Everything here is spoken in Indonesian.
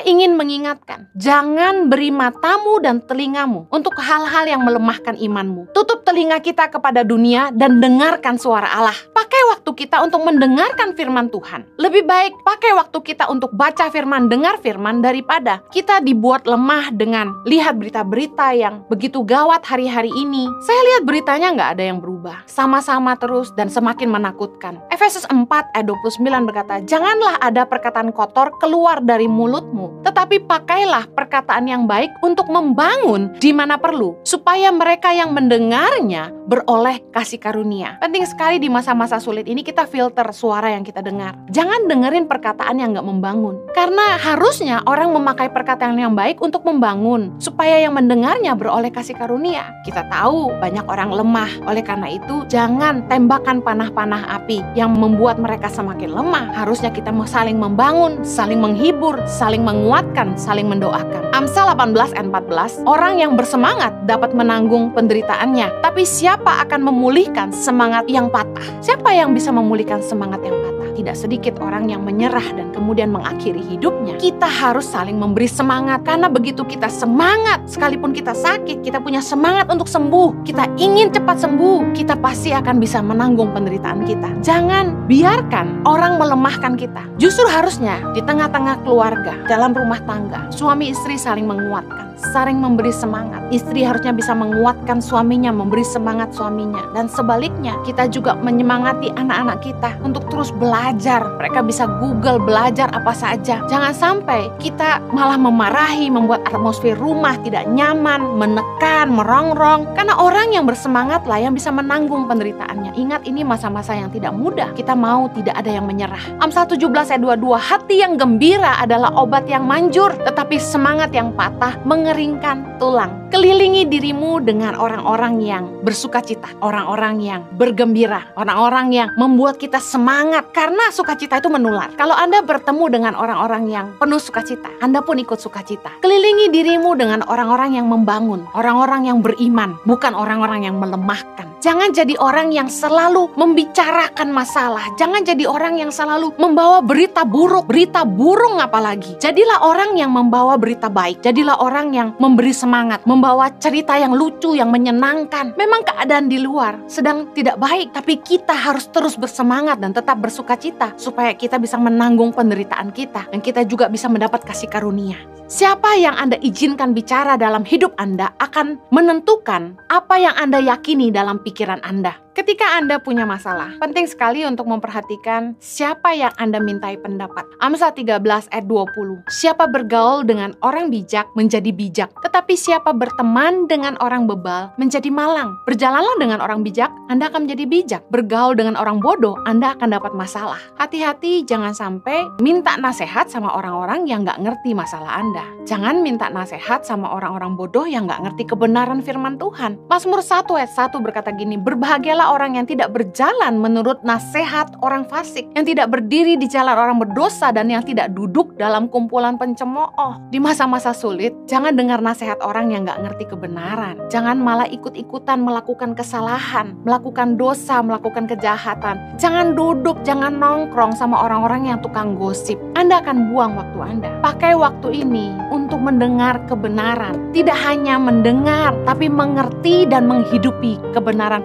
Saya ingin mengingatkan, jangan beri matamu dan telingamu untuk hal-hal yang melemahkan imanmu. Tutup telinga kita kepada dunia dan dengarkan suara Allah. Pakai waktu kita untuk mendengarkan firman Tuhan. Lebih baik pakai waktu kita untuk baca firman, dengar firman, daripada kita dibuat lemah dengan lihat berita-berita yang begitu gawat hari-hari ini. Saya lihat beritanya nggak ada yang berubah. Sama-sama terus dan semakin menakutkan. Efesus 4 ayat 29 berkata, janganlah ada perkataan kotor keluar dari mulutmu, tetapi pakailah perkataan yang baik untuk membangun di mana perlu, supaya mereka yang mendengarnya beroleh kasih karunia. Penting sekali di masa-masa sulit ini kita filter suara yang kita dengar. Jangan dengerin perkataan yang nggak membangun. Karena harusnya orang memakai perkataan yang baik untuk membangun, supaya yang mendengarnya beroleh kasih karunia. Kita tahu banyak orang lemah, oleh karena itu jangan tembakan panah-panah api yang membuat mereka semakin lemah. Harusnya kita saling membangun, saling menghibur, saling menguatkan, saling mendoakan. Amsal 18 ayat 14, orang yang bersemangat dapat menanggung penderitaannya, tapi siapa akan memulihkan semangat yang patah? Siapa yang bisa memulihkan semangat yang patah? Tidak sedikit orang yang menyerah dan kemudian mengakhiri hidupnya. Kita harus saling memberi semangat, karena begitu kita semangat, sekalipun kita sakit, kita punya semangat untuk sembuh, kita ingin cepat sembuh, kita pasti akan bisa menanggung penderitaan kita. Jangan biarkan orang melemahkan kita. Justru harusnya di tengah-tengah keluarga, dalam rumah tangga, suami istri saling menguatkan, saling memberi semangat. Istri harusnya bisa menguatkan suaminya, memberi semangat suaminya. Dan sebaliknya, kita juga menyemangati anak-anak kita untuk terus belajar. Mereka bisa Google, belajar apa saja. Jangan sampai kita malah memarahi, membuat atmosfer rumah tidak nyaman, menekan, merongrong. Karena orang yang bersemangat lah yang bisa menanggung penderitaannya. Ingat, ini masa-masa yang tidak mudah. Kita mau tidak ada yang menyerah. Amsal 17 ayat 22, hati yang gembira adalah obat yang manjur, tetapi semangat yang patah mengeringkan tulang. Kelilingi dirimu dengan orang-orang yang bersukacita, orang-orang yang bergembira, orang-orang yang membuat kita semangat, karena sukacita itu menular. Kalau Anda bertemu dengan orang-orang yang penuh sukacita, Anda pun ikut sukacita. Kelilingi dirimu dengan orang-orang yang membangun, orang-orang yang beriman, bukan orang-orang yang melemahkan. Jangan jadi orang yang selalu membicarakan masalah. Jangan jadi orang yang selalu membawa berita buruk, berita burung apalagi. Jadilah orang yang membawa berita baik. Jadilah orang yang memberi semangat, membawa cerita yang lucu, yang menyenangkan. Memang keadaan di luar sedang tidak baik, tapi kita harus terus bersemangat dan tetap bersukacita supaya kita bisa menanggung penderitaan kita dan kita juga bisa mendapat kasih karunia. Siapa yang Anda izinkan bicara dalam hidup Anda akan menentukan apa yang Anda yakini dalam pikiran Anda. Ketika Anda punya masalah, penting sekali untuk memperhatikan siapa yang Anda mintai pendapat. Amsal 13 ayat 20. Siapa bergaul dengan orang bijak menjadi bijak, tetapi siapa berteman dengan orang bebal menjadi malang. Berjalanlah dengan orang bijak, Anda akan menjadi bijak. Bergaul dengan orang bodoh, Anda akan dapat masalah. Hati-hati, jangan sampai minta nasihat sama orang-orang yang gak ngerti masalah Anda. Jangan minta nasihat sama orang-orang bodoh yang gak ngerti kebenaran firman Tuhan. Mazmur 1 ayat 1 berkata gini, berbahagialah orang yang tidak berjalan menurut nasihat orang fasik, yang tidak berdiri di jalan orang berdosa, dan yang tidak duduk dalam kumpulan pencemooh. Di masa-masa sulit, jangan dengar nasihat orang yang gak ngerti kebenaran. Jangan malah ikut-ikutan melakukan kesalahan, melakukan dosa, melakukan kejahatan. Jangan duduk, jangan nongkrong sama orang-orang yang tukang gosip. Anda akan buang waktu Anda. Pakai waktu ini untuk mendengar kebenaran. Tidak hanya mendengar, tapi mengerti dan menghidupi kebenaran